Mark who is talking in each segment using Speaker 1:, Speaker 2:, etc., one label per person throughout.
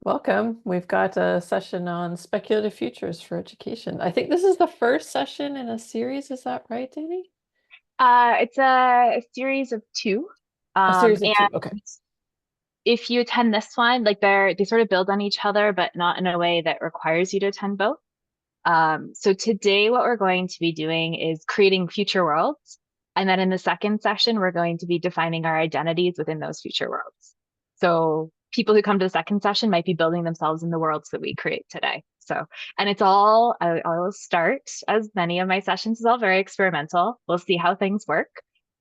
Speaker 1: Welcome. We've got a session on speculative futures for education. I think this is the first session in a series. Is that right, Dani?
Speaker 2: It's a series of two.
Speaker 1: A series of two.
Speaker 2: And
Speaker 1: Okay.
Speaker 2: if you attend this one, like they sort of build on each other, but not in a way that requires you to attend both. So today what we're going to be doing is creating future worlds. And then in the second session, we're going to be defining our identities within those future worlds. So people who come to the second session might be building themselves in the worlds that we create today. So, and I'll start as many of my sessions is all very experimental. We'll see how things work.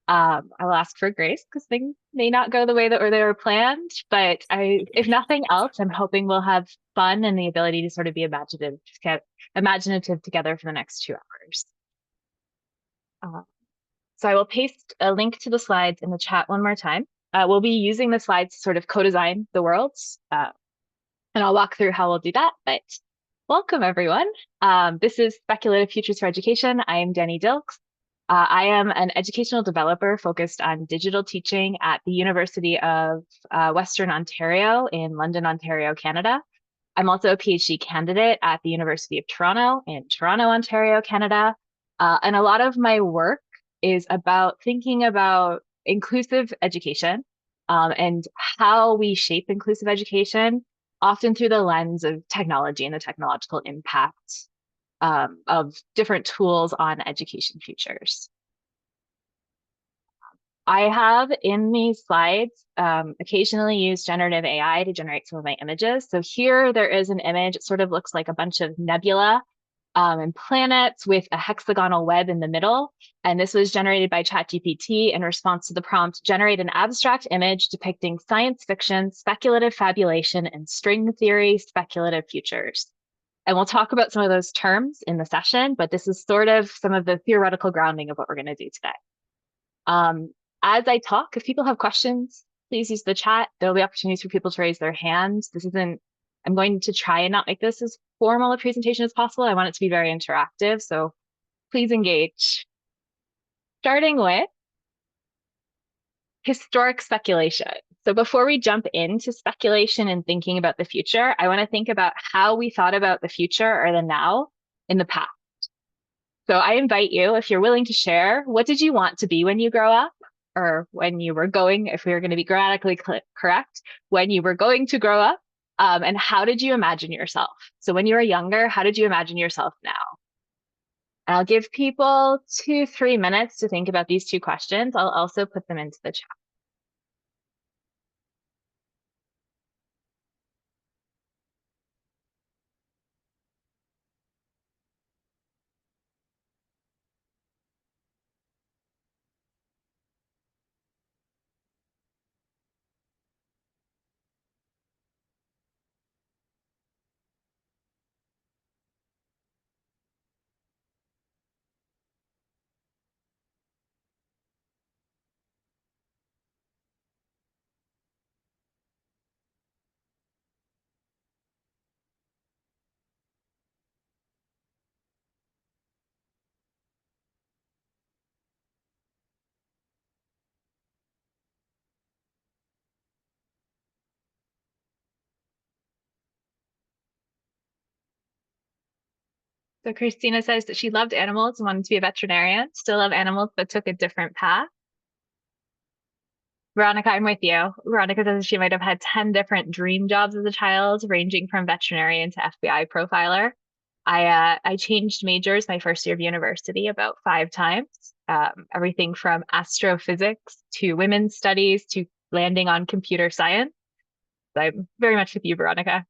Speaker 2: I'll ask for grace because things may not go the way that or they were planned, but if nothing else, I'm hoping we'll have fun and the ability to sort of be imaginative together for the next 2 hours. Uh, so I will paste a link to the slides in the chat one more time. We'll be using the slides to sort of co-design the worlds, and I'll walk through how we'll do that. But welcome, everyone. This is Speculative Futures for Education. I am Dani Dilkes. I am an educational developer focused on digital teaching at the University of Western Ontario in London, Ontario, Canada. I'm also a PhD candidate at the University of Toronto in Toronto, Ontario, Canada. And a lot of my work is about thinking about inclusive education and how we shape inclusive education, often through the lens of technology and the technological impact of different tools on education futures. I have in these slides occasionally used generative AI to generate some of my images. So here there is an image. It sort of looks like a bunch of nebula and planets with a hexagonal web in the middle. And this was generated by ChatGPT in response to the prompt, generate an abstract image depicting science fiction, speculative fabulation, and string theory speculative futures. And we'll talk about some of those terms in the session, but this is sort of some of the theoretical grounding of what we're going to do today. Um, as I talk, if people have questions, please use the chat. There'll be opportunities for people to raise their hands. I'm going to try and not make this as formal a presentation as possible. I want it to be very interactive. So please engage. Starting with historic speculation. So before we jump into speculation and thinking about the future, I want to think about how we thought about the future or the now in the past. So I invite you, if you're willing to share, what did you want to be when you grow up? Or when you were going, if we were going to be grammatically correct, when you were going to grow up, and how did you imagine yourself? So when you were younger, how did you imagine yourself now? And I'll give people 2, 3 minutes to think about these two questions. I'll also put them into the chat. So Christina says that she loved animals and wanted to be a veterinarian, still love animals, but took a different path. Veronica, I'm with you. Veronica says she might have had 10 different dream jobs as a child, ranging from veterinarian to FBI profiler. I changed majors my first year of university about 5 times, everything from astrophysics to women's studies to landing on computer science. So I'm very much with you, Veronica.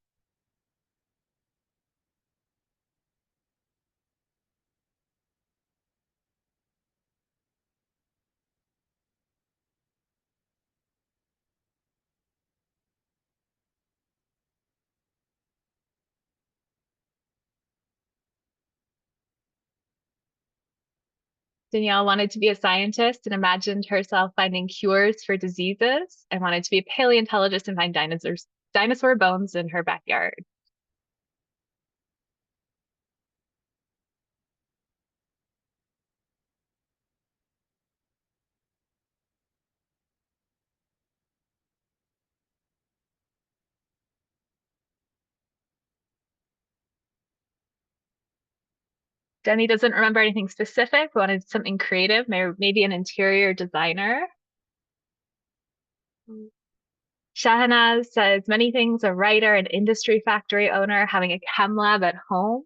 Speaker 2: Danielle wanted to be a scientist and imagined herself finding cures for diseases and wanted to be a paleontologist and find dinosaur bones in her backyard. Dani doesn't remember anything specific. We wanted something creative, maybe an interior designer. Shahanaz says many things, a writer, an industry factory owner, having a chem lab at home.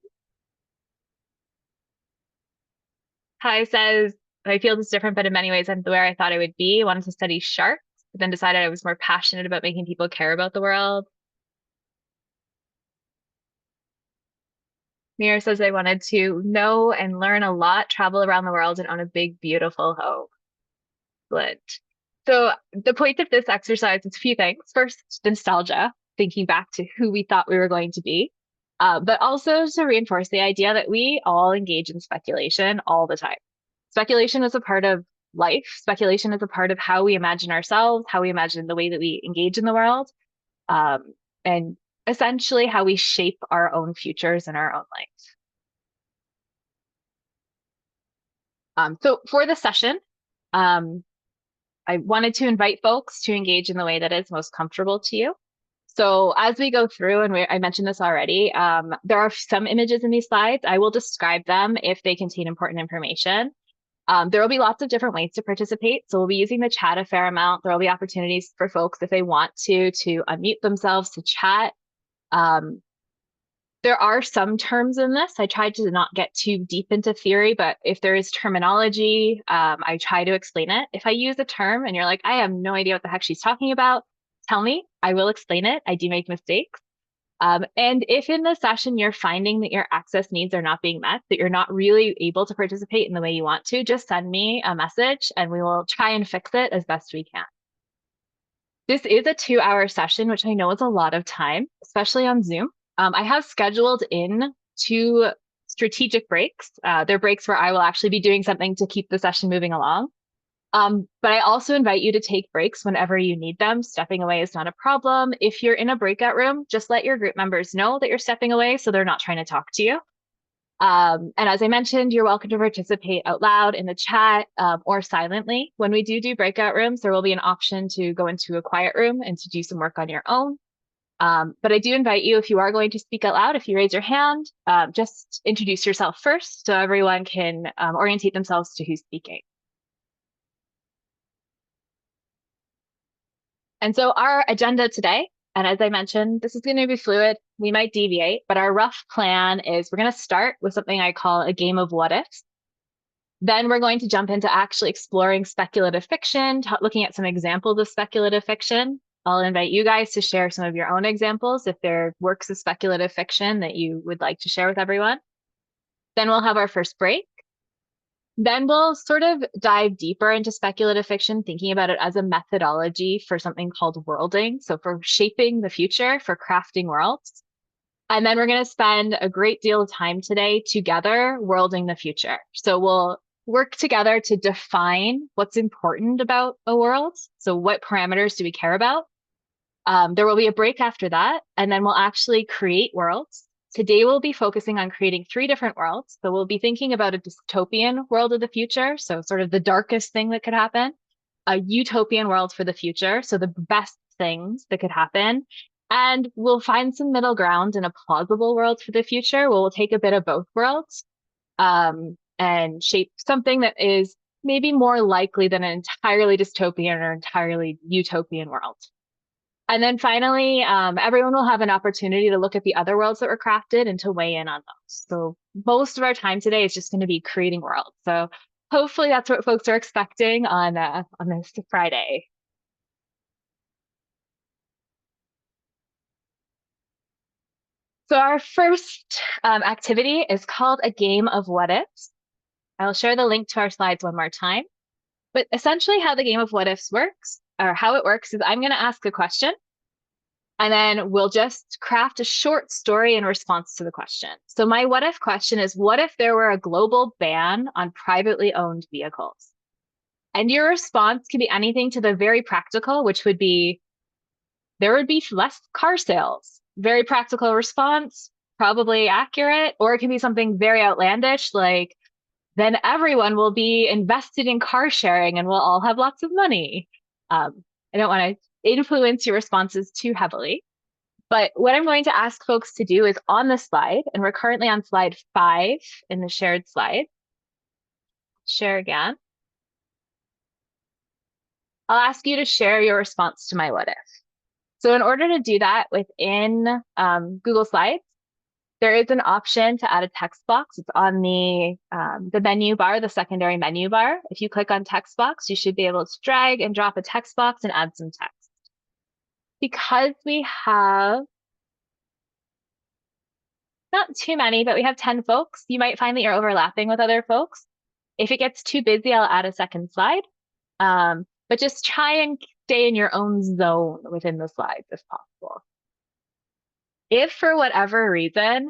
Speaker 2: Kai says, my field is different, but in many ways I'm where I thought I would be. I wanted to study sharks, but then decided I was more passionate about making people care about the world. Mira says I wanted to know and learn a lot, travel around the world, and own a big, beautiful home. Good. So the point of this exercise is a few things. First, nostalgia, thinking back to who we thought we were going to be, but also to reinforce the idea that we all engage in speculation all the time. Speculation is a part of life. Speculation is a part of how we imagine ourselves, how we imagine the way that we engage in the world, and essentially how we shape our own futures and our own life. So for this session, I wanted to invite folks to engage in the way that is most comfortable to you. So as we go through, and I mentioned this already, there are some images in these slides. I will describe them if they contain important information. There will be lots of different ways to participate. So we'll be using the chat a fair amount. There will be opportunities for folks if they want to unmute themselves to chat. There are some terms in this. I tried to not get too deep into theory, but if there is terminology, I try to explain it. If I use a term and you're like, I have no idea what the heck she's talking about, tell me, I will explain it. I do make mistakes. And if in the session you're finding that your access needs are not being met, that you're not really able to participate in the way you want to, just send me a message and we will try and fix it as best we can. This is a 2-hour session, which I know is a lot of time, especially on Zoom. I have scheduled in 2 strategic breaks. They're breaks where I will actually be doing something to keep the session moving along. But I also invite you to take breaks whenever you need them. Stepping away is not a problem. If you're in a breakout room, just let your group members know that you're stepping away so they're not trying to talk to you. And as I mentioned, you're welcome to participate out loud in the chat or silently. When we do breakout rooms, there will be an option to go into a quiet room and to do some work on your own. But I do invite you, if you are going to speak out loud, if you raise your hand, just introduce yourself first so everyone can orientate themselves to who's speaking. And so our agenda today, and as I mentioned, this is going to be fluid. We might deviate, but our rough plan is we're going to start with something I call a game of what ifs. Then we're going to jump into actually exploring speculative fiction, looking at some examples of speculative fiction. I'll invite you guys to share some of your own examples if there are works of speculative fiction that you would like to share with everyone. Then we'll have our first break. Then we'll sort of dive deeper into speculative fiction, thinking about it as a methodology for something called worlding. So for shaping the future, for crafting worlds. And then we're going to spend a great deal of time today together worlding the future. So we'll work together to define what's important about a world. So what parameters do we care about? There will be a break after that, and then we'll actually create worlds. Today, we'll be focusing on creating 3 different worlds. So we'll be thinking about a dystopian world of the future, so sort of the darkest thing that could happen, a utopian world for the future, so the best things that could happen, and we'll find some middle ground in a plausible world for the future. We'll take a bit of both worlds and shape something that is maybe more likely than an entirely dystopian or entirely utopian world. And then finally, everyone will have an opportunity to look at the other worlds that were crafted and to weigh in on those. So most of our time today is just going to be creating worlds. So hopefully that's what folks are expecting on this Friday. So our first activity is called a game of what ifs. I'll share the link to our slides one more time. But essentially how the game of what ifs works, or how it works, is I'm going to ask a question. And then we'll just craft a short story in response to the question. So my what if question is, what if there were a global ban on privately owned vehicles? And your response can be anything to the very practical, which would be, there would be less car sales. Very practical response, probably accurate. Or it can be something very outlandish, like, then everyone will be invested in car sharing and we'll all have lots of money. I don't want to influence your responses too heavily. But what I'm going to ask folks to do is on the slide, and we're currently on slide 5 in the shared slide. Share again. I'll ask you to share your response to my what if. So in order to do that within Google Slides, there is an option to add a text box. It's on the menu bar, the secondary menu bar. If you click on text box, you should be able to drag and drop a text box and add some text. Because we have not too many, but we have 10 folks, you might find that you're overlapping with other folks. If it gets too busy, I'll add a second slide. But just try and stay in your own zone within the slides if possible. If for whatever reason,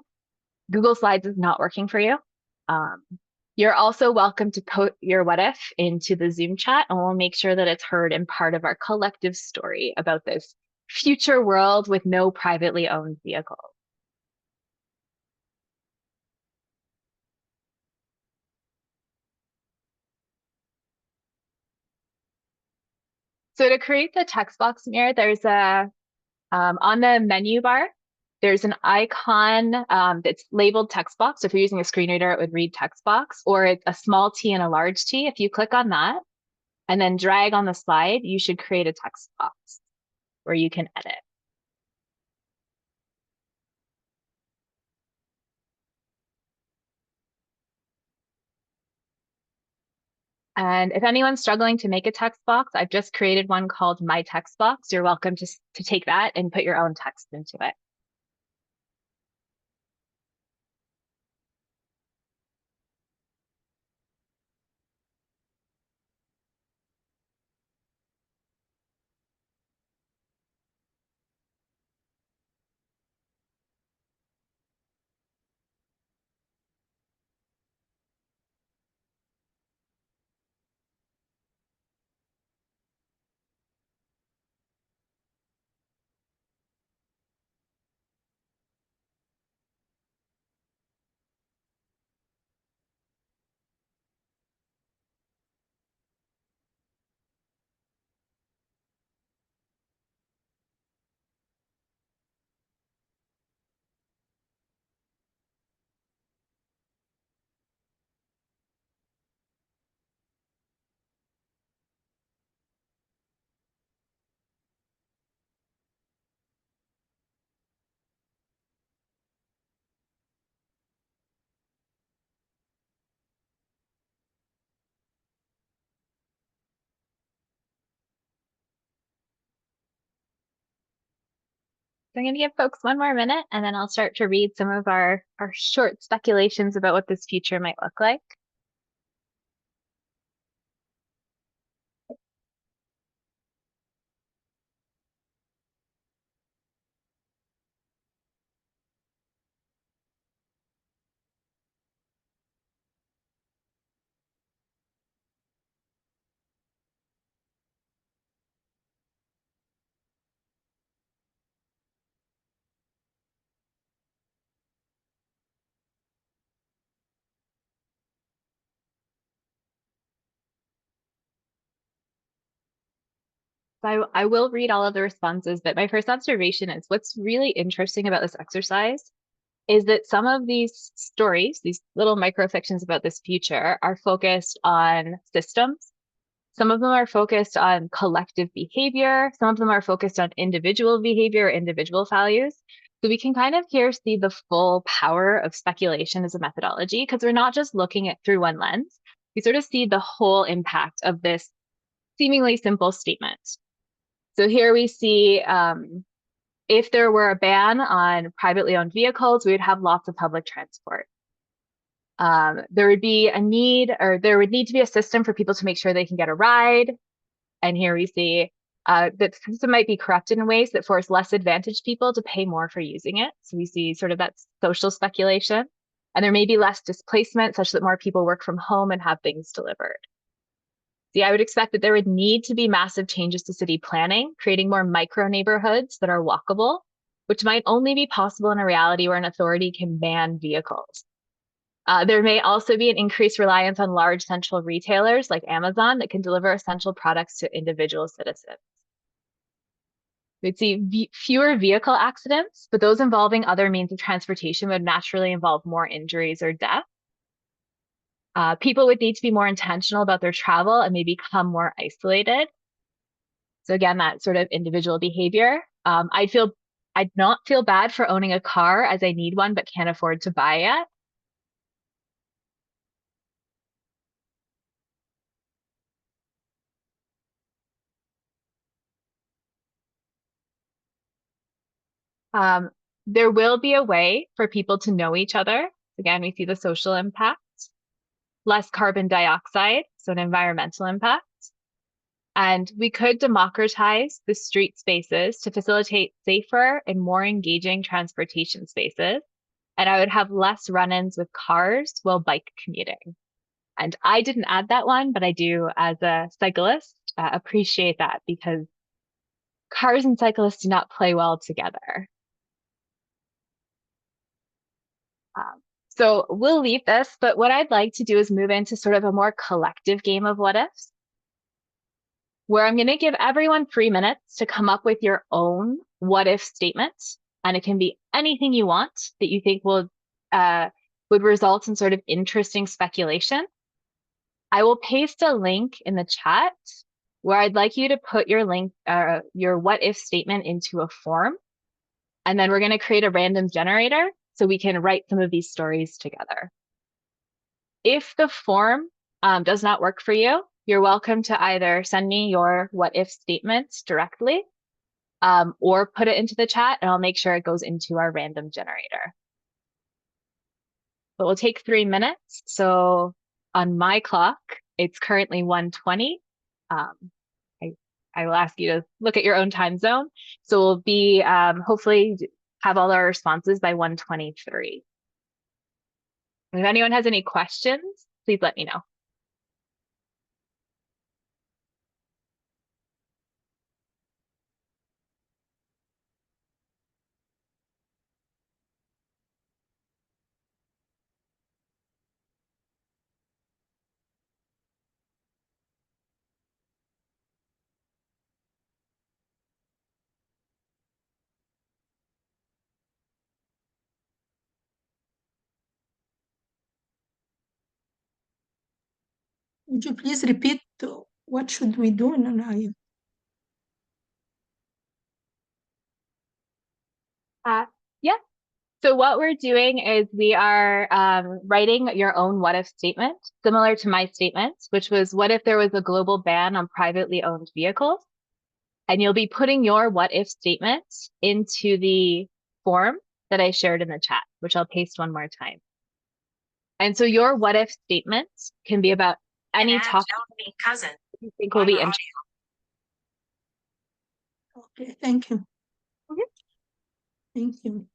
Speaker 2: Google Slides is not working for you, you're also welcome to put your what if into the Zoom chat, and we'll make sure that it's heard and part of our collective story about this future world with no privately owned vehicles. So to create the text box mirror, there's on the menu bar, there's an icon that's labeled text box. So if you're using a screen reader, it would read text box, or it's a small t and a large T. If you click on that and then drag on the slide, you should create a text box where you can edit. And if anyone's struggling to make a text box, I've just created one called My Text Box. You're welcome to take that and put your own text into it. So I'm going to give folks one more minute, and then I'll start to read some of our short speculations about what this future might look like. So I will read all of the responses, but my first observation is what's really interesting about this exercise is that some of these stories, these little microfictions about this future, are focused on systems. Some of them are focused on collective behavior. Some of them are focused on individual behavior, individual values. So we can kind of here see the full power of speculation as a methodology, because we're not just looking at through one lens. We sort of see the whole impact of this seemingly simple statement. So here we see if there were a ban on privately owned vehicles, we would have lots of public transport. There would be a need, or there would need to be a system for people to make sure they can get a ride. And here we see that the system might be corrupted in ways that force less advantaged people to pay more for using it. So we see sort of that social speculation. And there may be less displacement such that more people work from home and have things delivered. See, I would expect that there would need to be massive changes to city planning, creating more micro neighborhoods that are walkable, which might only be possible in a reality where an authority can ban vehicles. There may also be an increased reliance on large central retailers like Amazon that can deliver essential products to individual citizens. We'd see fewer vehicle accidents, but those involving other means of transportation would naturally involve more injuries or death. People would need to be more intentional about their travel and may become more isolated. So again, that sort of individual behavior. I'd not feel bad for owning a car as I need one but can't afford to buy it. Um, there will be a way for people to know each other. Again, we see the social impact, less carbon dioxide, so an environmental impact. And we could democratize the street spaces to facilitate safer and more engaging transportation spaces. And I would have less run-ins with cars while bike commuting. And I didn't add that one, but I do, as a cyclist, appreciate that because cars and cyclists do not play well together. Um, so we'll leave this, but what I'd like to do is move into sort of a more collective game of what ifs, where I'm going to give everyone 3 minutes to come up with your own what if statement. And it can be anything you want that you think would result in sort of interesting speculation. I will paste a link in the chat where I'd like you to put your what if statement into a form. And then we're going to create a random generator so we can write some of these stories together. If the form does not work for you, you're welcome to either send me your what if statements directly or put it into the chat and I'll make sure it goes into our random generator. But we'll take 3 minutes. So on my clock, it's currently 1:20. Um, I will ask you to look at your own time zone. So we'll be hopefully have all our responses by 1:23. If anyone has any questions, please let me know.
Speaker 3: Would you please repeat what should we do, Nanaya?
Speaker 2: Yeah. So what we're doing is we are writing your own what if statement, similar to my statement, which was what if there was a global ban on privately owned vehicles? And you'll be putting your what if statement into the form that I shared in the chat, which I'll paste one more time. And so your what if statement can be about any topic you think will be interesting.
Speaker 3: Okay, thank you.
Speaker 2: Mhm.
Speaker 3: Thank you.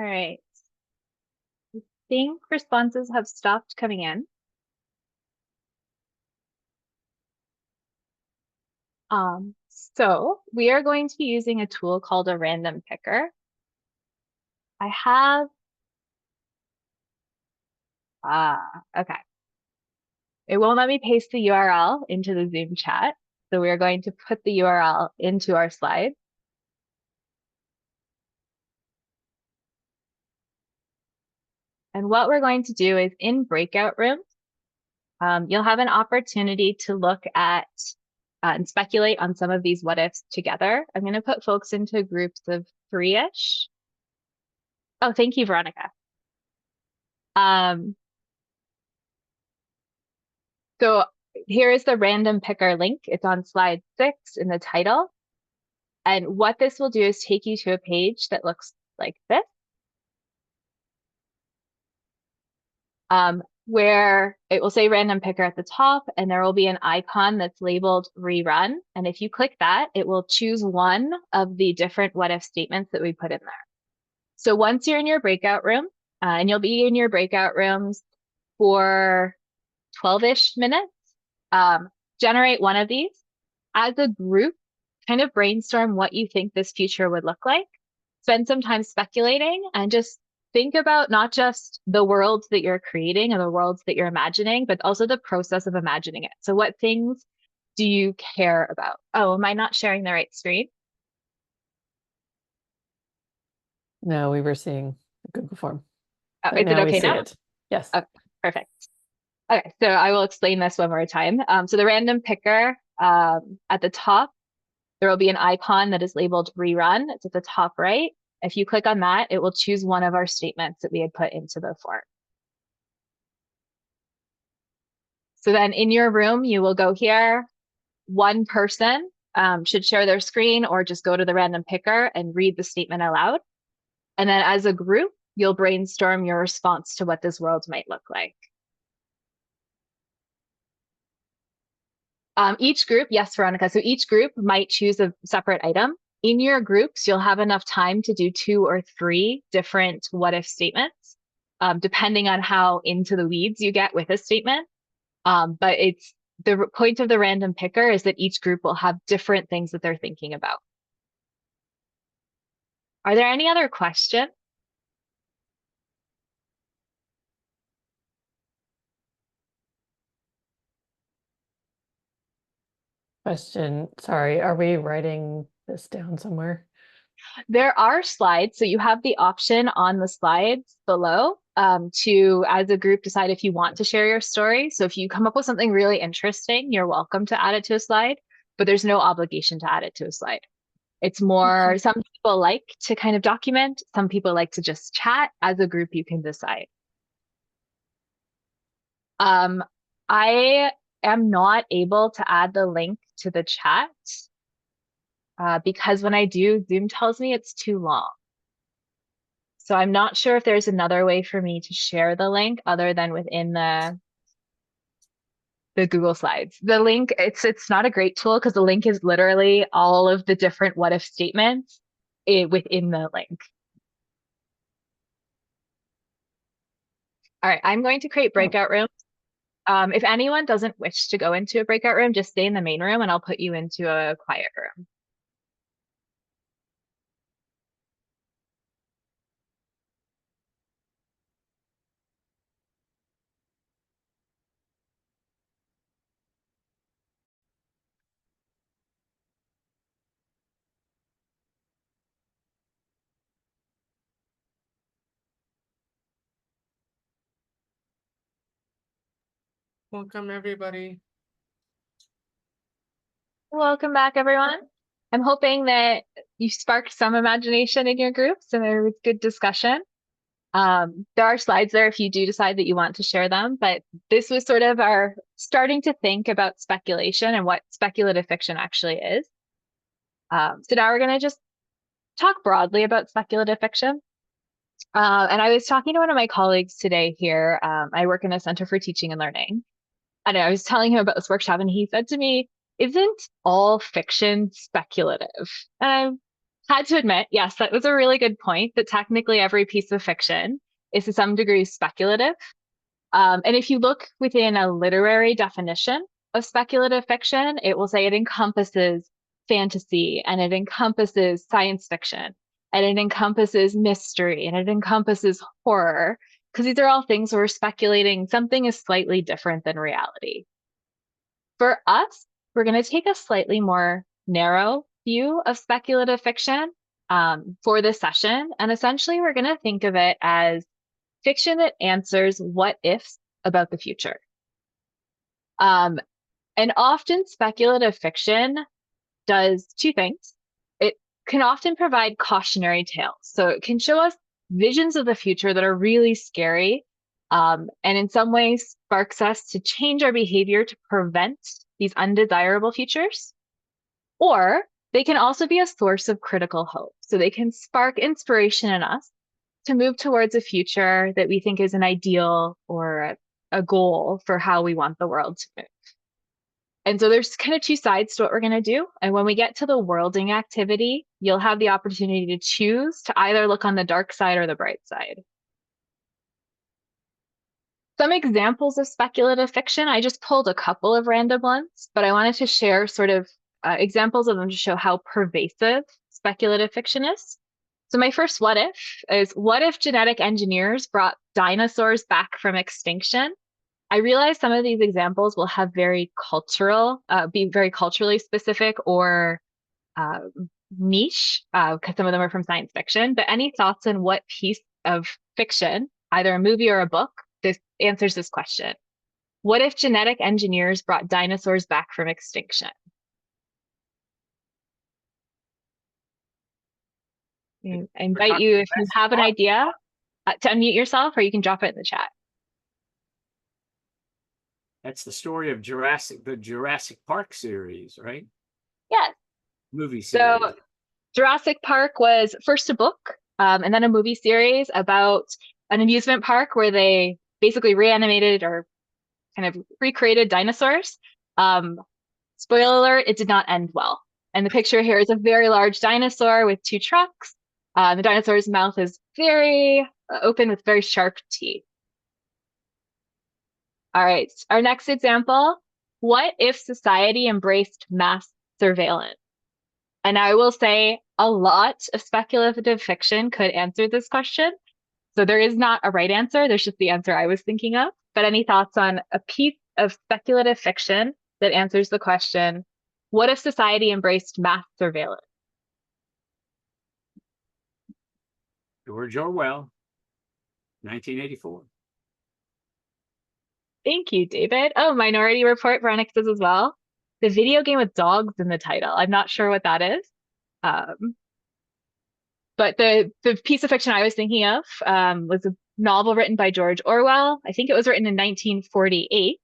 Speaker 2: right. I think responses have stopped coming in. So we are going to be using a tool called a random picker. I have, okay. It won't let me paste the URL into the Zoom chat. So we are going to put the URL into our slide. And what we're going to do is in breakout rooms, you'll have an opportunity to look at and speculate on some of these what ifs together. I'm going to put folks into groups of 3-ish. Oh, thank you, Veronica. So here is the random picker link. It's on slide 6 in the title. And what this will do is take you to a page that looks like this. Where it will say random picker at the top, and there will be an icon that's labeled rerun. And if you click that, it will choose one of the different what if statements that we put in there. So once you're in your breakout room, and you'll be in your breakout rooms for 12-ish minutes, generate one of these. As a group, kind of brainstorm what you think this future would look like. Spend some time speculating and just think about not just the worlds that you're creating or the worlds that you're imagining, but also the process of imagining it. So what things do you care about? Oh, am I not sharing the right screen?
Speaker 1: No, we were seeing the Google form.
Speaker 2: Oh,
Speaker 1: But
Speaker 2: is it
Speaker 1: now we
Speaker 2: okay
Speaker 1: see
Speaker 2: now?
Speaker 1: it. Yes.
Speaker 2: Okay, perfect. Okay, so I will explain this one more time. So the random picker at the top, there will be an icon that is labeled rerun. It's at the top right. If you click on that, it will choose one of our statements that we had put into the form. So then in your room, you will go here. One person should share their screen or just go to the random picker and read the statement aloud. And then as a group, you'll brainstorm your response to what this world might look like. Each group, yes, Veronica, so each group might choose a separate item. In your groups, you'll have enough time to do 2 or 3 different what if statements, depending on how into the weeds you get with a statement. But it's the point of the random picker is that each group will have different things that they're thinking about. Are there any other questions?
Speaker 1: Question. Sorry, are we writing this down somewhere?
Speaker 2: There are slides, so you have the option on the slides below to, as a group, decide if you want to share your story. So if you come up with something really interesting, you're welcome to add it to a slide, but there's no obligation to add it to a slide. It's more, some people like to kind of document, some people like to just chat. As a group, you can decide. I am not able to add the link to the chat because when I do, Zoom tells me it's too long. So I'm not sure if there's another way for me to share the link other than within the Google Slides. The link, it's not a great tool because the link is literally all of the different what if statements within the link. All right, I'm going to create breakout rooms. If anyone doesn't wish to go into a breakout room, just stay in the main room and I'll put you into a quiet room.
Speaker 4: Welcome, everybody.
Speaker 2: Welcome back, everyone. I'm hoping that you sparked some imagination in your groups and there was good discussion. There are slides there if you do decide that you want to share them, but this was sort of our starting to think about speculation and what speculative fiction actually is. So now we're going to just talk broadly about speculative fiction. And I was talking to one of my colleagues today here. I work in a Center for Teaching and Learning. And I was telling him about this workshop and he said to me, isn't all fiction speculative? And Had to admit, yes, that was a really good point, that technically every piece of fiction is to some degree speculative. And if you look within a literary definition of speculative fiction, it will say it encompasses fantasy, and it encompasses science fiction, and it encompasses mystery, and it encompasses horror, because these are all things where we're speculating something is slightly different than reality. For us, we're going to take a slightly more narrow view of speculative fiction for this session. And essentially, we're going to think of it as fiction that answers what ifs about the future. And often speculative fiction does two things. It can often provide cautionary tales. So it can show us visions of the future that are really scary, and in some ways sparks us to change our behavior to prevent these undesirable futures. Or they can also be a source of critical hope. So they can spark inspiration in us to move towards a future that we think is an ideal or a goal for how we want the world to move. And so there's kind of two sides to what we're going to do. And when we get to the worlding activity, you'll have the opportunity to choose to either look on the dark side or the bright side. Some examples of speculative fiction, I just pulled a couple of random ones, but I wanted to share sort of examples of them to show how pervasive speculative fiction is. So my first what if is, what if genetic engineers brought dinosaurs back from extinction? I realize some of these examples will have very be very culturally specific or niche, because some of them are from science fiction, but any thoughts on what piece of fiction, either a movie or a book, this answers this question? What if genetic engineers brought dinosaurs back from extinction? I invite you, if you have an idea, to unmute yourself, or you can drop it in the chat.
Speaker 5: That's the story of the Jurassic Park series, right?
Speaker 2: Yes.
Speaker 5: Movie series.
Speaker 2: So Jurassic Park was first a book, and then a movie series about an amusement park where they basically reanimated or kind of recreated dinosaurs. Spoiler alert, it did not end well. And the picture here is a very large dinosaur with two trucks. The dinosaur's mouth is very open with very sharp teeth. All right, our next example, what if society embraced mass surveillance? And I will say a lot of speculative fiction could answer this question. So there is not a right answer, there's just the answer I was thinking of. But any thoughts on a piece of speculative fiction that answers the question, what if society embraced mass surveillance?
Speaker 5: George Orwell, 1984.
Speaker 2: Thank you, David. Oh, Minority Report, Veronica does as well. The video game with dogs in the title. I'm not sure what that is. But the piece of fiction I was thinking of was a novel written by George Orwell. I think it was written in 1948,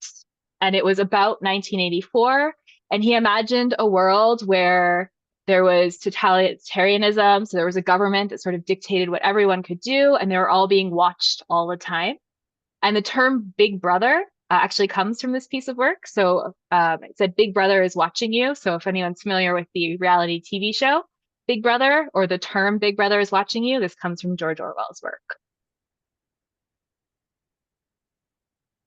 Speaker 2: and it was about 1984. And he imagined a world where there was totalitarianism. So there was a government that sort of dictated what everyone could do, and they were all being watched all the time. And the term Big Brother actually comes from this piece of work. So it said Big Brother is watching you. So if anyone's familiar with the reality TV show Big Brother, or the term Big Brother is watching you, this comes from George Orwell's work.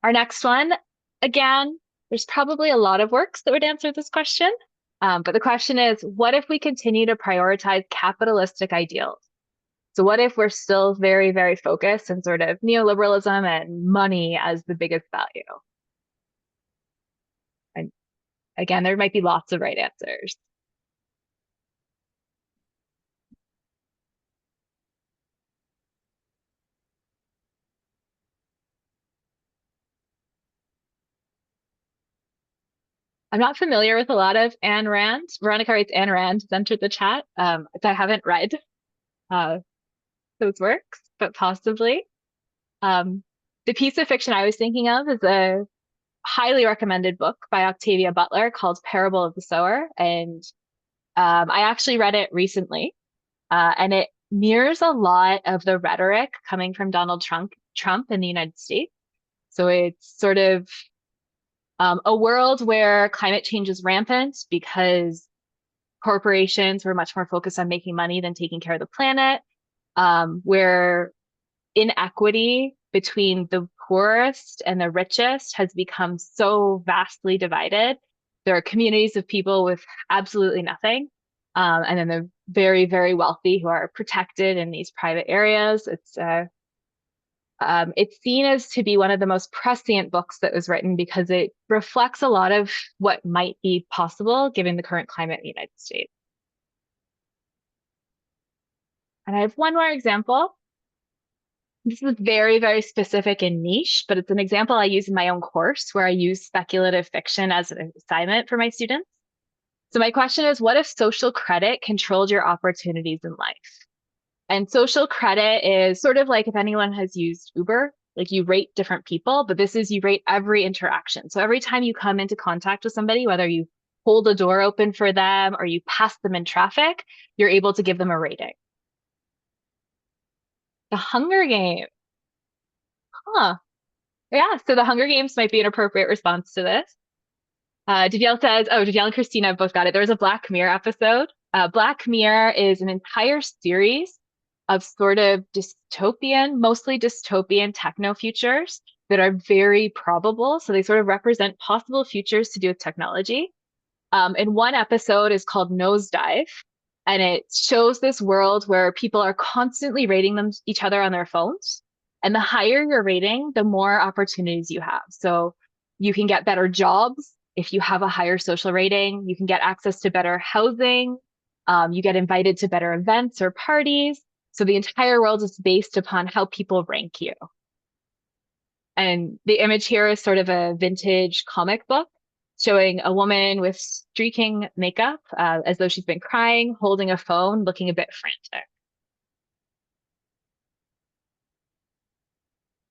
Speaker 2: Our next one, again, there's probably a lot of works that would answer this question. But the question is, what if we continue to prioritize capitalistic ideals? So what if we're still very, very focused on sort of neoliberalism and money as the biggest value? And again, there might be lots of right answers. I'm not familiar with a lot of Ayn Rand. Veronica writes Ayn Rand has entered the chat. I haven't read those works, but possibly. The piece of fiction I was thinking of is a highly recommended book by Octavia Butler called Parable of the Sower. And I actually read it recently, and it mirrors a lot of the rhetoric coming from Donald Trump in the United States. So it's sort of a world where climate change is rampant because corporations were much more focused on making money than taking care of the planet, where inequity between the poorest and the richest has become so vastly divided. There are communities of people with absolutely nothing, and then the very, very wealthy who are protected in these private areas. It's seen as to be one of the most prescient books that was written because it reflects a lot of what might be possible given the current climate in the United States. And I have one more example. This is very, very specific and niche, but it's an example I use in my own course where I use speculative fiction as an assignment for my students. So my question is, what if social credit controlled your opportunities in life? And social credit is sort of like if anyone has used Uber, like you rate different people, but this is you rate every interaction. So every time you come into contact with somebody, whether you hold a door open for them or you pass them in traffic, you're able to give them a rating. The Hunger Games. Huh. Yeah, so the Hunger Games might be an appropriate response to this. Daviel says, oh, Daviel and Christina have both got it. There was a Black Mirror episode. Black Mirror is an entire series of sort of dystopian, mostly dystopian techno futures that are very probable. So they sort of represent possible futures to do with technology. And one episode is called Nosedive, and it shows this world where people are constantly rating each other on their phones. And the higher your rating, the more opportunities you have. So you can get better jobs if you have a higher social rating. You can get access to better housing. You get invited to better events or parties. So the entire world is based upon how people rank you. And the image here is sort of a vintage comic book showing a woman with streaking makeup, as though she's been crying, holding a phone, looking a bit frantic.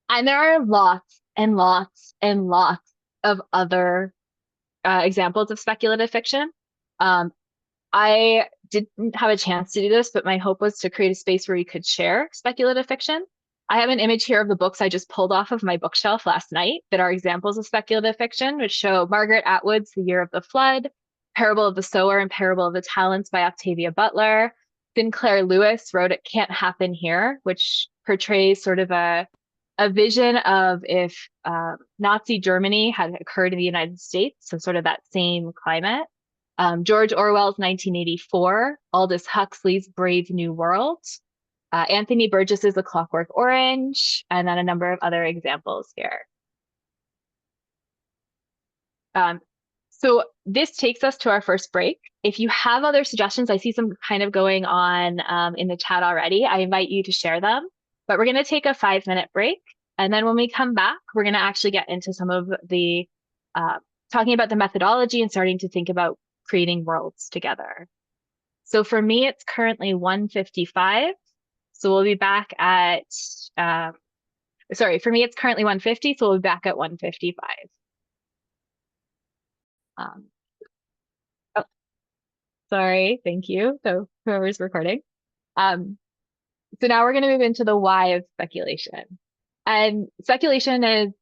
Speaker 2: And there are lots and lots and lots of other examples of speculative fiction. I didn't have a chance to do this, but my hope was to create a space where we could share speculative fiction. I have an image here of the books I just pulled off of my bookshelf last night that are examples of speculative fiction, which show Margaret Atwood's The Year of the Flood, Parable of the Sower and Parable of the Talents by Octavia Butler. Sinclair Lewis wrote It Can't Happen Here, which portrays sort of a vision of if Nazi Germany had occurred in the United States, so sort of that same climate. George Orwell's 1984, Aldous Huxley's Brave New World, Anthony Burgess's A Clockwork Orange, and then a number of other examples here. So this takes us to our first break. If you have other suggestions, I see some kind of going on in the chat already. I invite you to share them, but we're going to take a 5-minute break. And then when we come back, we're going to actually get into some of the talking about the methodology and starting to think about creating worlds together. So for me, it's currently 1:55. So we'll be back at, sorry, for me, it's currently 1:50. So we'll be back at 1:55. Oh, sorry, thank you. So whoever's recording. So now we're going to move into the why of speculation. And speculation is,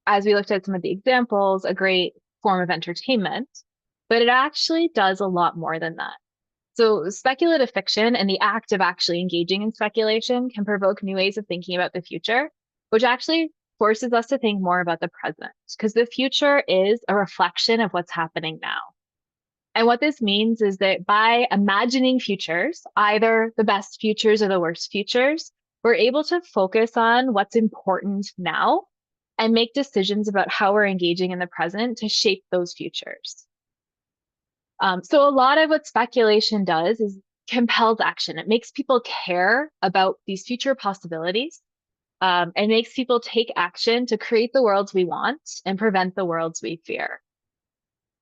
Speaker 2: as we looked at some of the examples, a great form of entertainment, but it actually does a lot more than that. So speculative fiction and the act of actually engaging in speculation can provoke new ways of thinking about the future, which actually forces us to think more about the present, because the future is a reflection of what's happening now. And what this means is that by imagining futures, either the best futures or the worst futures, we're able to focus on what's important now and make decisions about how we're engaging in the present to shape those futures. So a lot of what speculation does is compels action. It makes people care about these future possibilities and makes people take action to create the worlds we want and prevent the worlds we fear.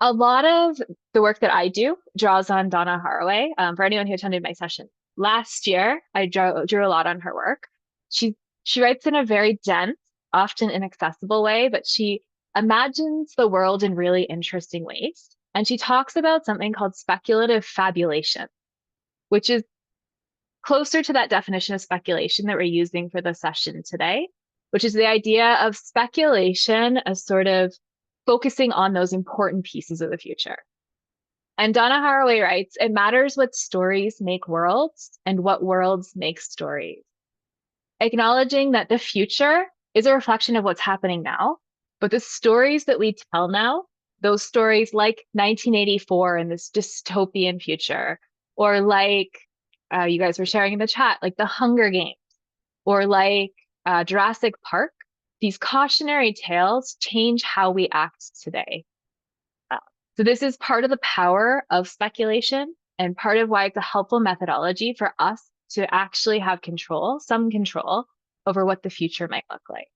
Speaker 2: A lot of the work that I do draws on Donna Haraway. For anyone who attended my session last year, I drew a lot on her work. She writes in a very dense, often inaccessible way, but she imagines the world in really interesting ways. And she talks about something called speculative fabulation, which is closer to that definition of speculation that we're using for the session today, which is the idea of speculation as sort of focusing on those important pieces of the future. And Donna Haraway writes, it matters what stories make worlds and what worlds make stories. Acknowledging that the future is a reflection of what's happening now, but the stories that we tell now, those stories like 1984 and this dystopian future, or like you guys were sharing in the chat, like the Hunger Games, or like Jurassic Park, these cautionary tales change how we act today. So this is part of the power of speculation and part of why it's a helpful methodology for us to actually have control, some control over what the future might look like.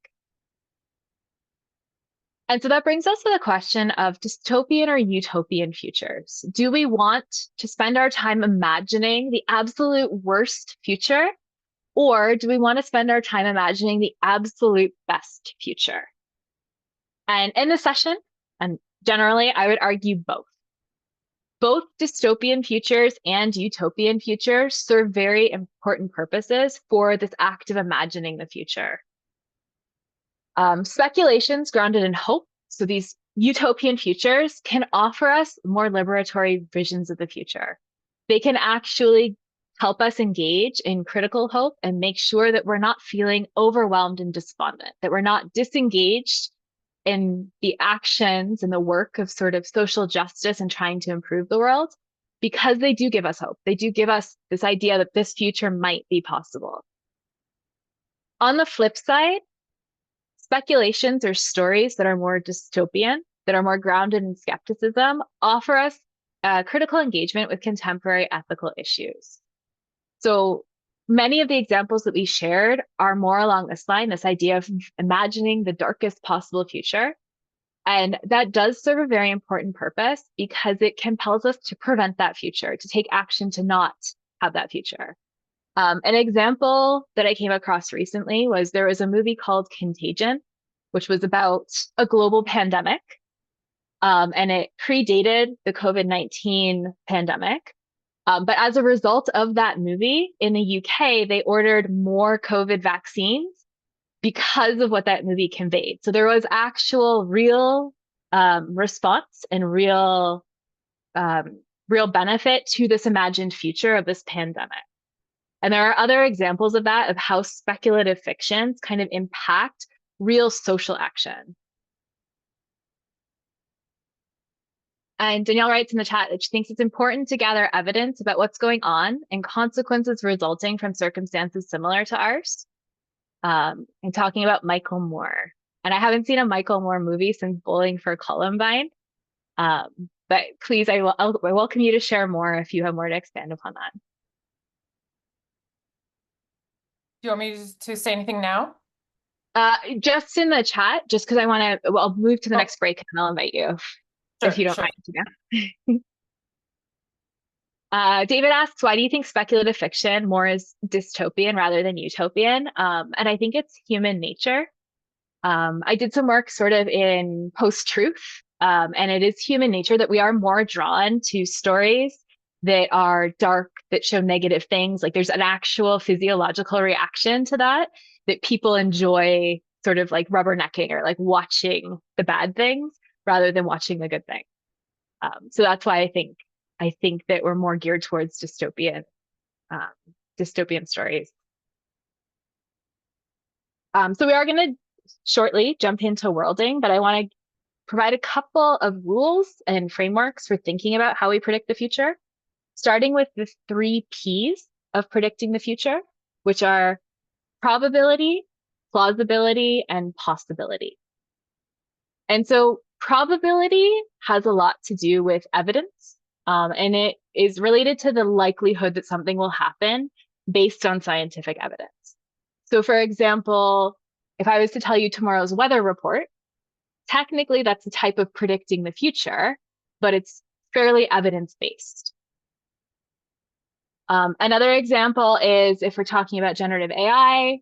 Speaker 2: And so that brings us to the question of dystopian or utopian futures. Do we want to spend our time imagining the absolute worst future, or do we want to spend our time imagining the absolute best future? And in this session, and generally, I would argue both. Both dystopian futures and utopian futures serve very important purposes for this act of imagining the future. Speculations grounded in hope, so these utopian futures can offer us more liberatory visions of the future. They can actually help us engage in critical hope and make sure that we're not feeling overwhelmed and despondent, that we're not disengaged in the actions and the work of sort of social justice and trying to improve the world, because they do give us hope. They do give us this idea that this future might be possible. On the flip side, speculations or stories that are more dystopian, that are more grounded in skepticism, offer us critical engagement with contemporary ethical issues. So many of the examples that we shared are more along this line, this idea of imagining the darkest possible future. And that does serve a very important purpose because it compels us to prevent that future, to take action to not have that future. An example that I came across recently was there was a movie called Contagion, which was about a global pandemic. And it predated the COVID-19 pandemic. But as a result of that movie in the UK, they ordered more COVID vaccines because of what that movie conveyed. So there was actual real response and real benefit to this imagined future of this pandemic. And there are other examples of that, of how speculative fictions kind of impact real social action. And Danielle writes in the chat that she thinks it's important to gather evidence about what's going on and consequences resulting from circumstances similar to ours. And talking about Michael Moore. And I haven't seen a Michael Moore movie since Bowling for Columbine. But please, I welcome you to share more if you have more to expand upon that.
Speaker 6: Do you want me to say anything now?
Speaker 2: Just in the chat, just because I want to, I'll move to the next break and I'll invite you if you don't mind. Yeah. David asks, why do you think speculative fiction more is dystopian rather than utopian? And I think it's human nature. I did some work sort of in post-truth, and it is human nature that we are more drawn to stories that are dark, that show negative things. Like there's an actual physiological reaction to that people enjoy sort of like rubbernecking or like watching the bad things rather than watching the good thing. So that's why I think that we're more geared towards dystopian stories. So we are going to shortly jump into worlding, but I want to provide a couple of rules and frameworks for thinking about how we predict the future, starting with the 3 Ps of predicting the future, which are probability, plausibility, and possibility. And so probability has a lot to do with evidence, and it is related to the likelihood that something will happen based on scientific evidence. So for example, if I was to tell you tomorrow's weather report, technically that's a type of predicting the future, but it's fairly evidence-based. Another example is if we're talking about generative AI,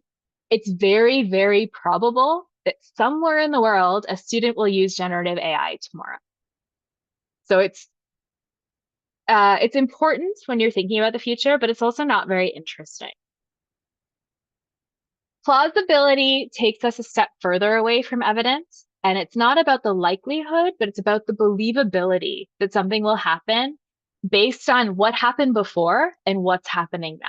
Speaker 2: it's very, very probable that somewhere in the world, a student will use generative AI tomorrow. So it's important when you're thinking about the future, but it's also not very interesting. Plausibility takes us a step further away from evidence, and it's not about the likelihood, but it's about the believability that something will happen based on what happened before and what's happening now.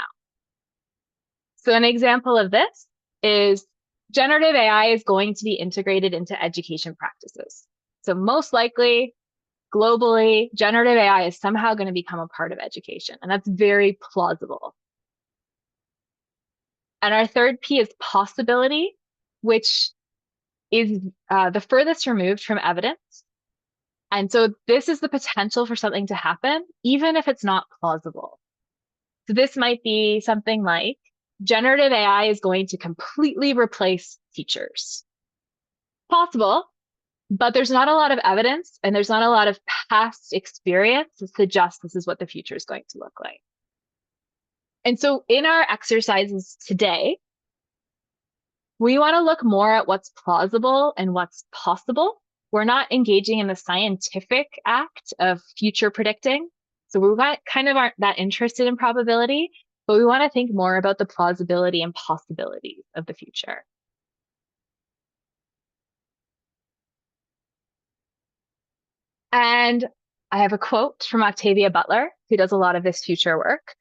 Speaker 2: So an example of this is generative AI is going to be integrated into education practices. So most likely, globally, generative AI is somehow going to become a part of education, and that's very plausible. And our third P is possibility, which is the furthest removed from evidence. And so this is the potential for something to happen, even if it's not plausible. So this might be something like generative AI is going to completely replace teachers. Possible, but there's not a lot of evidence and there's not a lot of past experience to suggest this is what the future is going to look like. And so in our exercises today, we want to look more at what's plausible and what's possible. We're not engaging in the scientific act of future predicting. So we kind of aren't that interested in probability, but we want to think more about the plausibility and possibilities of the future. And I have a quote from Octavia Butler, who does a lot of this future work.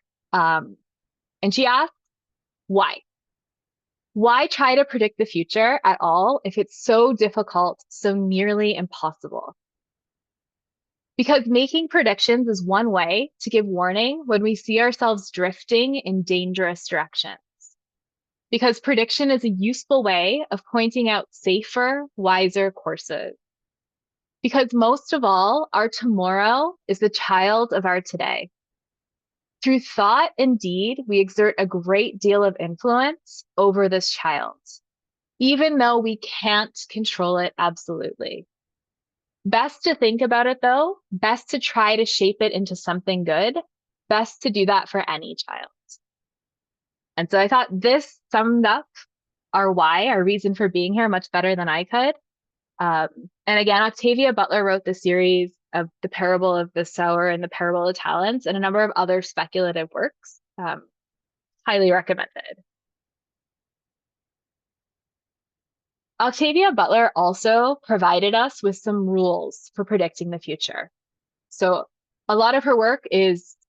Speaker 2: And she asks, why? Why try to predict the future at all if it's so difficult, so nearly impossible? Because making predictions is one way to give warning when we see ourselves drifting in dangerous directions. Because prediction is a useful way of pointing out safer, wiser courses. Because most of all, our tomorrow is the child of our today. Through thought and deed, we exert a great deal of influence over this child, even though we can't control it absolutely. Best to think about it though, best to try to shape it into something good, best to do that for any child. And so I thought this summed up our why, our reason for being here much better than I could. And again, Octavia Butler wrote the series of The Parable of the Sower and The Parable of Talents and a number of other speculative works. Highly recommended. Octavia Butler also provided us with some rules for predicting the future. So a lot of her work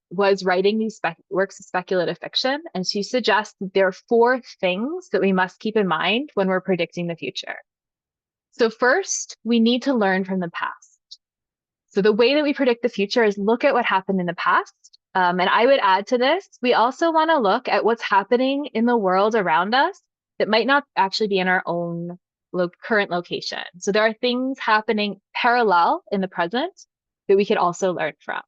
Speaker 2: was writing these works of speculative fiction, and she suggests that there are 4 things that we must keep in mind when we're predicting the future. So first, we need to learn from the past. So the way that we predict the future is look at what happened in the past. And I would add to this, we also want to look at what's happening in the world around us that might not actually be in our own current location. So there are things happening parallel in the present that we could also learn from.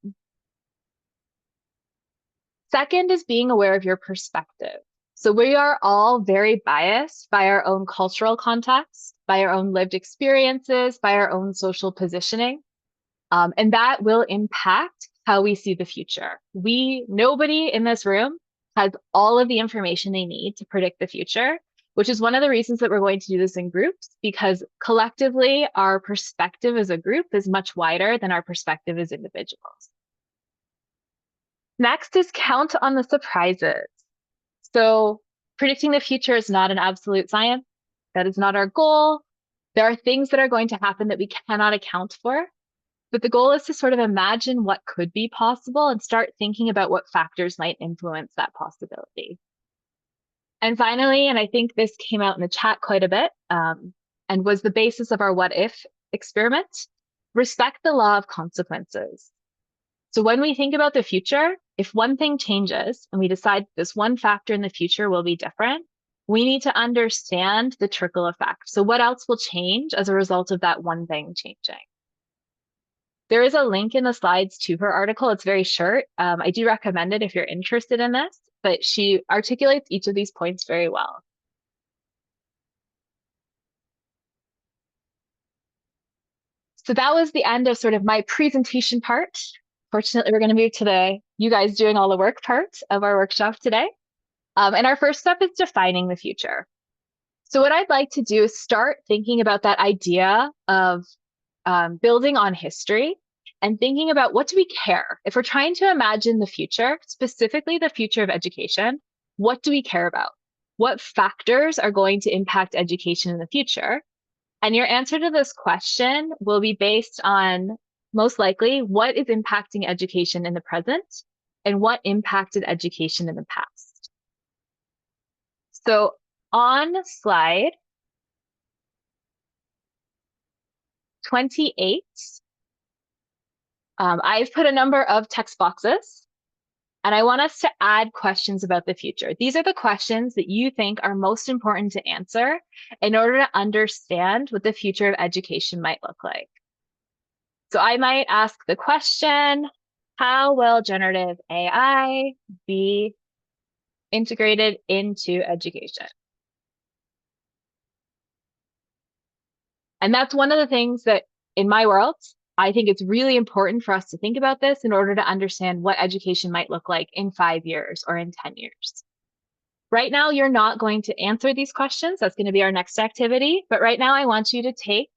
Speaker 2: Second is being aware of your perspective. So we are all very biased by our own cultural context, by our own lived experiences, by our own social positioning. And that will impact how we see the future. Nobody in this room has all of the information they need to predict the future, which is one of the reasons that we're going to do this in groups, because collectively, our perspective as a group is much wider than our perspective as individuals. Next is count on the surprises. So predicting the future is not an absolute science. That is not our goal. There are things that are going to happen that we cannot account for. But the goal is to sort of imagine what could be possible and start thinking about what factors might influence that possibility. And finally, and I think this came out in the chat quite a bit, and was the basis of our what if experiment, respect the law of consequences. So when we think about the future, if one thing changes and we decide this one factor in the future will be different, we need to understand the trickle effect. So what else will change as a result of that one thing changing? There is a link in the slides to her article. It's very short. I do recommend it if you're interested in this, but she articulates each of these points very well. So that was the end of sort of my presentation part. Fortunately, we're going to move to the you guys doing all the work part of our workshop today. And our first step is defining the future. So what I'd like to do is start thinking about that idea of building on history and thinking about what do we care? If we're trying to imagine the future, specifically the future of education, what do we care about? What factors are going to impact education in the future? And your answer to this question will be based on most likely, what is impacting education in the present and what impacted education in the past. So on slide 28, I've put a number of text boxes, and I want us to add questions about the future. These are the questions that you think are most important to answer in order to understand what the future of education might look like. So I might ask the question, how will generative AI be integrated into education? And that's one of the things that in my world, I think it's really important for us to think about this in order to understand what education might look like in 5 years or in 10 years. Right now, you're not going to answer these questions. That's going to be our next activity. But right now, I want you to take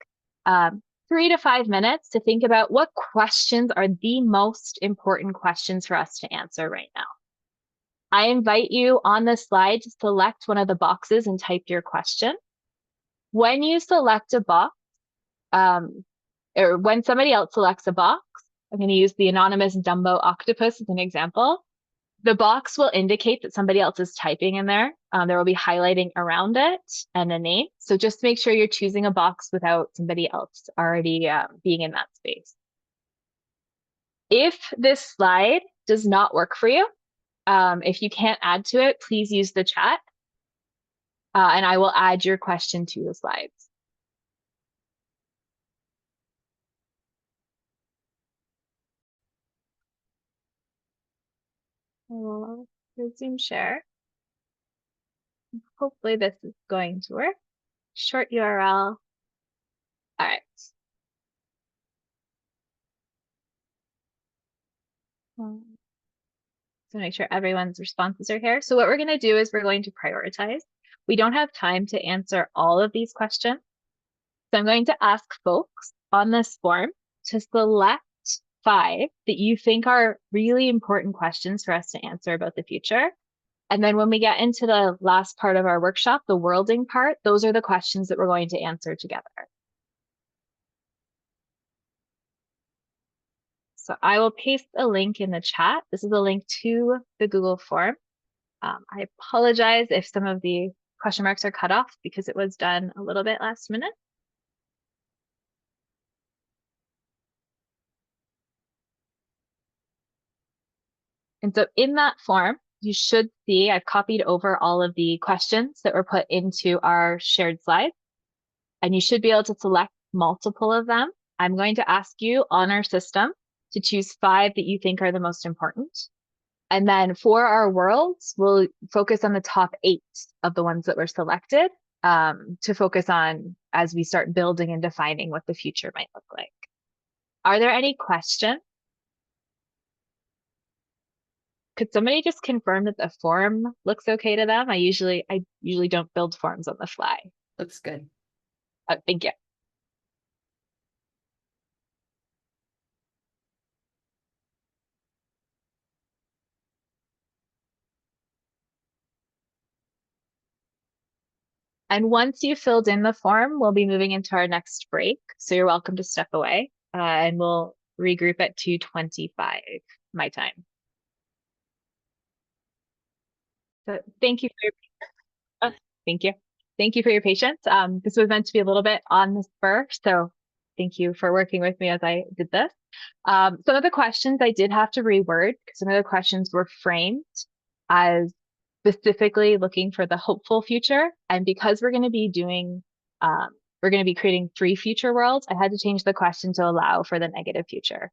Speaker 2: 3 to 5 minutes to think about what questions are the most important questions for us to answer right now. I invite you on this slide to select one of the boxes and type your question. When you select a box, or when somebody else selects a box, I'm going to use the anonymous Dumbo octopus as an example. The box will indicate that somebody else is typing in there. There will be highlighting around it and a name. So just make sure you're choosing a box without somebody else already being in that space. If this slide does not work for you, if you can't add to it, please use the chat and I will add your question to the slides. I'll resume share. Hopefully this is going to work. Short URL. All right. So make sure everyone's responses are here. So what we're going to do is we're going to prioritize. We don't have time to answer all of these questions. So I'm going to ask folks on this form to select 5 that you think are really important questions for us to answer about the future. And then when we get into the last part of our workshop, the worlding part, those are the questions that we're going to answer together. So I will paste a link in the chat. This is a link to the Google form. I apologize if some of the question marks are cut off because it was done a little bit last minute. And so in that form, you should see I've copied over all of the questions that were put into our shared slides, and you should be able to select multiple of them. I'm going to ask you on our system to choose 5 that you think are the most important. And then for our worlds, we'll focus on the top 8 of the ones that were selected to focus on as we start building and defining what the future might look like. Are there any questions? Could somebody just confirm that the form looks okay to them? I usually don't build forms on the fly.
Speaker 1: Looks good.
Speaker 2: Thank you. And once you filled in the form, we'll be moving into our next break. So you're welcome to step away and we'll regroup at 2:25 my time. So thank you for your thank you. Thank you for your patience. This was meant to be a little bit on the spur, so thank you for working with me as I did this. Some of the questions I did have to reword because some of the questions were framed as specifically looking for the hopeful future. And because we're going to be doing, we're going to be creating 3 future worlds, I had to change the question to allow for the negative future.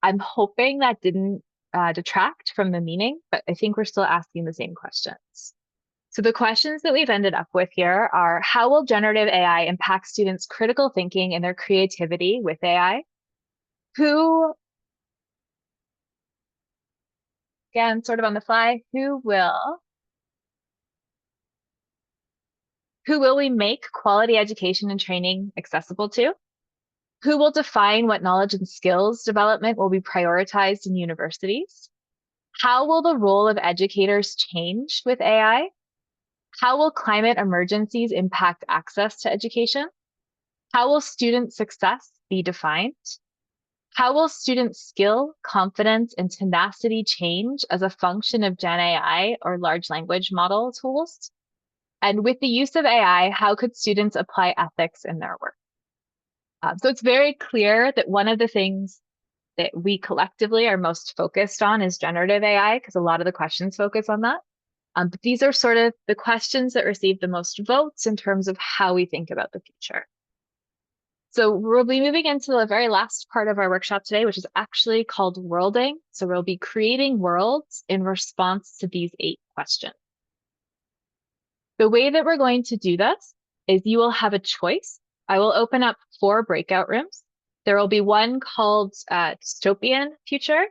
Speaker 2: I'm hoping that didn't detract from the meaning, but I think we're still asking the same questions. So the questions that we've ended up with here are, how will generative AI impact students' critical thinking and their creativity with AI? Who, again, sort of on the fly, who will we make quality education and training accessible to? Who will define what knowledge and skills development will be prioritized in universities? How will the role of educators change with AI? How will climate emergencies impact access to education? How will student success be defined? How will students' skill, confidence, and tenacity change as a function of Gen AI or large language model tools? And with the use of AI, how could students apply ethics in their work? So it's very clear that one of the things that we collectively are most focused on is generative AI, because a lot of the questions focus on that. But these are sort of the questions that receive the most votes in terms of how we think about the future. So we'll be moving into the very last part of our workshop today, which is actually called worlding. So we'll be creating worlds in response to these 8 questions. The way that we're going to do this is you will have a choice. I will open up 4 breakout rooms. There will be one called dystopian future.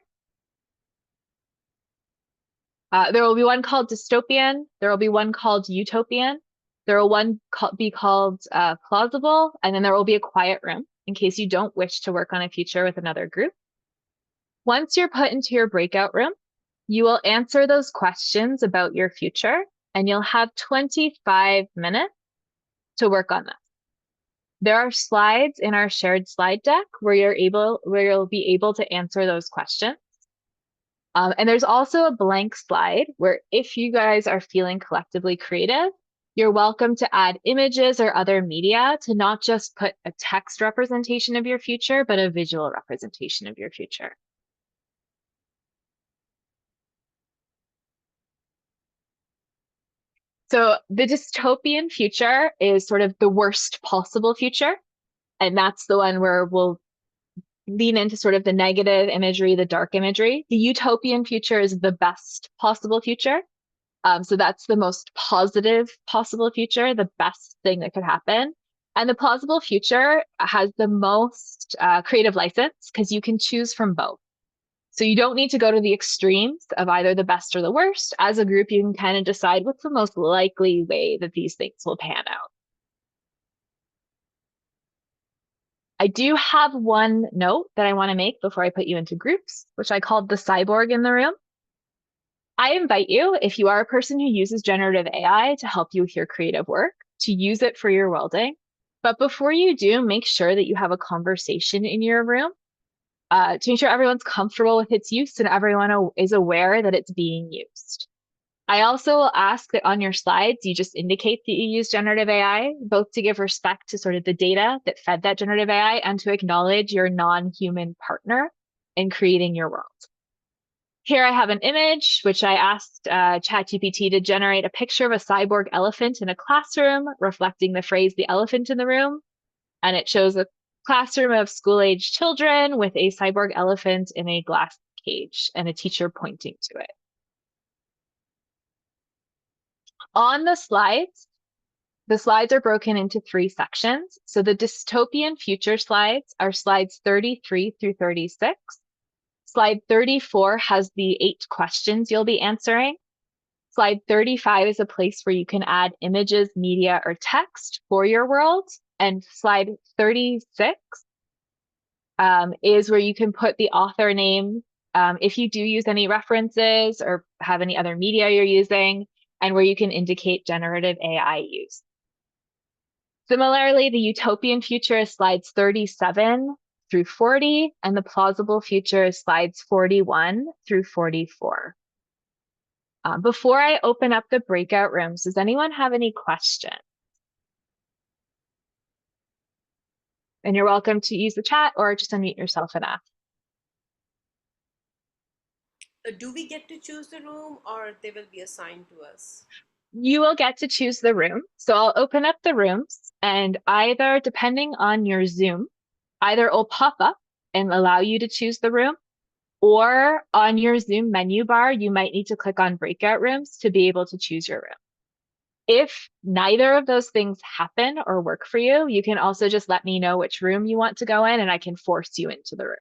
Speaker 2: There will be one called dystopian. There will be one called utopian. There will be called plausible, and then there will be a quiet room in case you don't wish to work on a future with another group. Once you're put into your breakout room, you will answer those questions about your future, and you'll have 25 minutes to work on this. There are slides in our shared slide deck where you'll be able to answer those questions. And there's also a blank slide where if you guys are feeling collectively creative, you're welcome to add images or other media to not just put a text representation of your future, but a visual representation of your future. So the dystopian future is sort of the worst possible future. And that's the one where we'll lean into sort of the negative imagery, the dark imagery. The utopian future is the best possible future. So that's the most positive possible future, the best thing that could happen. And the plausible future has the most creative license because you can choose from both. So you don't need to go to the extremes of either the best or the worst. As a group, you can kind of decide what's the most likely way that these things will pan out. I do have one note that I want to make before I put you into groups, which I called the cyborg in the room. I invite you, if you are a person who uses generative AI to help you with your creative work, to use it for your welding. But before you do, make sure that you have a conversation in your room to make sure everyone's comfortable with its use and everyone is aware that it's being used. I also will ask that on your slides, you just indicate that you use generative AI, both to give respect to sort of the data that fed that generative AI and to acknowledge your non-human partner in creating your world. Here I have an image, which I asked ChatGPT to generate a picture of a cyborg elephant in a classroom, reflecting the phrase, the elephant in the room. And it shows a classroom of school-age children with a cyborg elephant in a glass cage and a teacher pointing to it. On the slides are broken into 3 sections. So the dystopian future slides are slides 33 through 36. Slide 34 has the 8 questions you'll be answering. Slide 35 is a place where you can add images, media, or text for your world. And slide 36 is where you can put the author name, if you do use any references or have any other media you're using, and where you can indicate generative AI use. Similarly, the utopian future is slides 37 through 40, and the plausible future is slides 41 through 44. Before I open up the breakout rooms, does anyone have any questions? And you're welcome to use the chat or just unmute yourself and ask.
Speaker 7: Do we get to choose the room or they will be assigned to us?
Speaker 2: You will get to choose the room. So I'll open up the rooms and either, depending on your Zoom, either it'll pop up and allow you to choose the room, or on your Zoom menu bar, you might need to click on breakout rooms to be able to choose your room. If neither of those things happen or work for you, you can also just let me know which room you want to go in and I can force you into the room.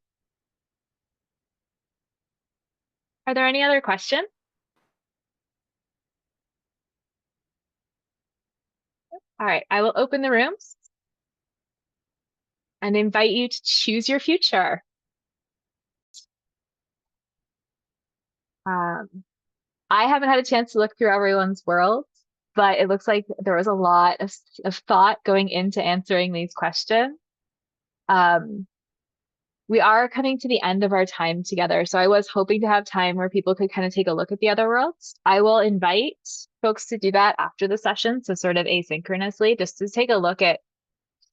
Speaker 2: Are there any other questions? All right, I will open the rooms and invite you to choose your future. I haven't had a chance to look through everyone's world, but it looks like there was a lot of thought going into answering these questions. we are coming to the end of our time together. So I was hoping to have time where people could kind of take a look at the other worlds. I will invite folks to do that after the session. So sort of asynchronously, just to take a look at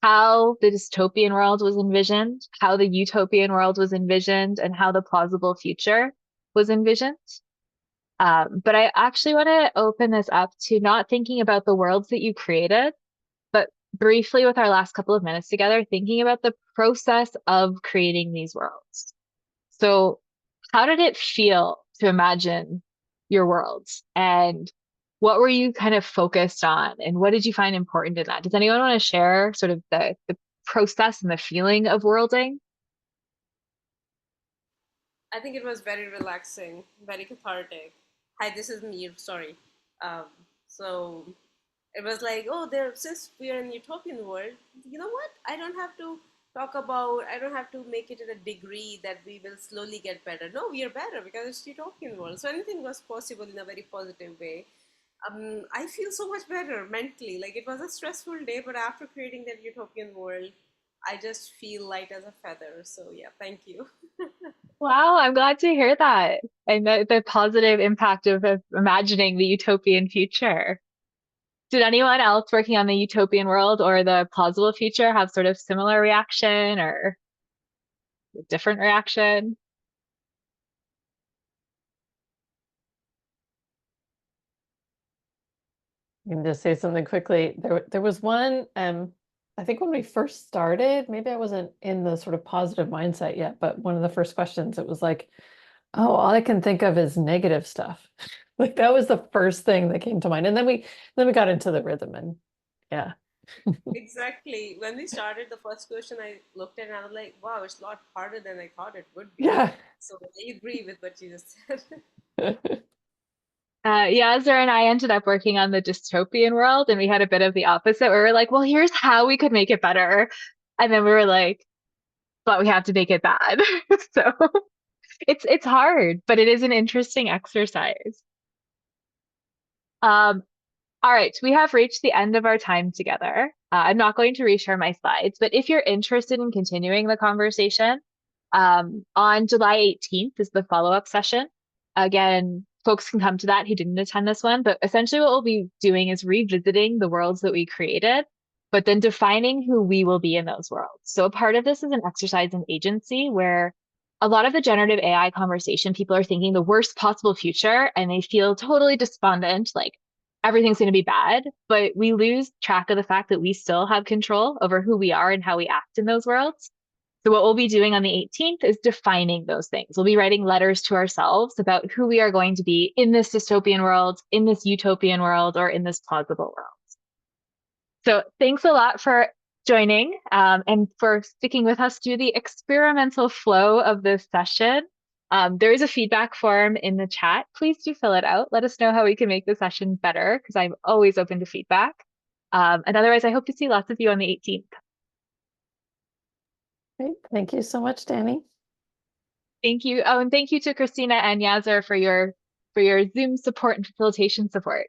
Speaker 2: how the dystopian world was envisioned, how the utopian world was envisioned, and how the plausible future was envisioned. But I actually want to open this up to not thinking about the worlds that you created, but briefly with our last couple of minutes together, thinking about the process of creating these worlds. So how did it feel to imagine your worlds? And what were you kind of focused on? And what did you find important in that? Does anyone want to share sort of the process and the feeling of worlding?
Speaker 7: I think it was very relaxing, very cathartic. Hi, this is me. Sorry. So it was like, oh, since we are in utopian world, you know what? I don't have to make it in a degree that we will slowly get better. No, we are better because it's utopian world. So anything was possible in a very positive way. I feel so much better mentally. Like, it was a stressful day, but after creating that utopian world, I just feel light as a feather. So yeah, thank you.
Speaker 2: Wow, I'm glad to hear that. And the positive impact of imagining the utopian future. Did anyone else working on the utopian world or the plausible future have sort of similar reaction or a different reaction?
Speaker 1: I can just say something quickly. There was one, I think when we first started, maybe I wasn't in the sort of positive mindset yet, but one of the first questions, it was like, oh, all I can think of is negative stuff. Like, that was the first thing that came to mind. And then we got into the rhythm, and yeah.
Speaker 7: Exactly. When we started, the first question I looked at and I was like, wow, it's a lot harder than I thought it would be.
Speaker 1: Yeah.
Speaker 7: So I agree with what you just said.
Speaker 2: Yasser and I ended up working on the dystopian world, and we had a bit of the opposite. We were like, well, here's how we could make it better. And then we were like, but we have to make it bad. So it's hard, but it is an interesting exercise. All right, we have reached the end of our time together. I'm not going to reshare my slides, but if you're interested in continuing the conversation, on July 18th is the follow-up session. Again, folks can come to that who didn't attend this one, but essentially what we'll be doing is revisiting the worlds that we created, but then defining who we will be in those worlds. So a part of this is an exercise in agency where a lot of the generative AI conversation, people are thinking the worst possible future and they feel totally despondent, like everything's going to be bad, but we lose track of the fact that we still have control over who we are and how we act in those worlds. So what we'll be doing on the 18th is defining those things. We'll be writing letters to ourselves about who we are going to be in this dystopian world, in this utopian world, or in this plausible world. So thanks a lot for joining and for sticking with us through the experimental flow of this session. There is a feedback form in the chat. Please do fill it out. Let us know how we can make the session better, because I'm always open to feedback. And otherwise, I hope to see lots of you on the 18th.
Speaker 1: Great. Thank you so much, Dani.
Speaker 2: Thank you. Oh, and thank you to Christina and Yasser for your Zoom support and facilitation support.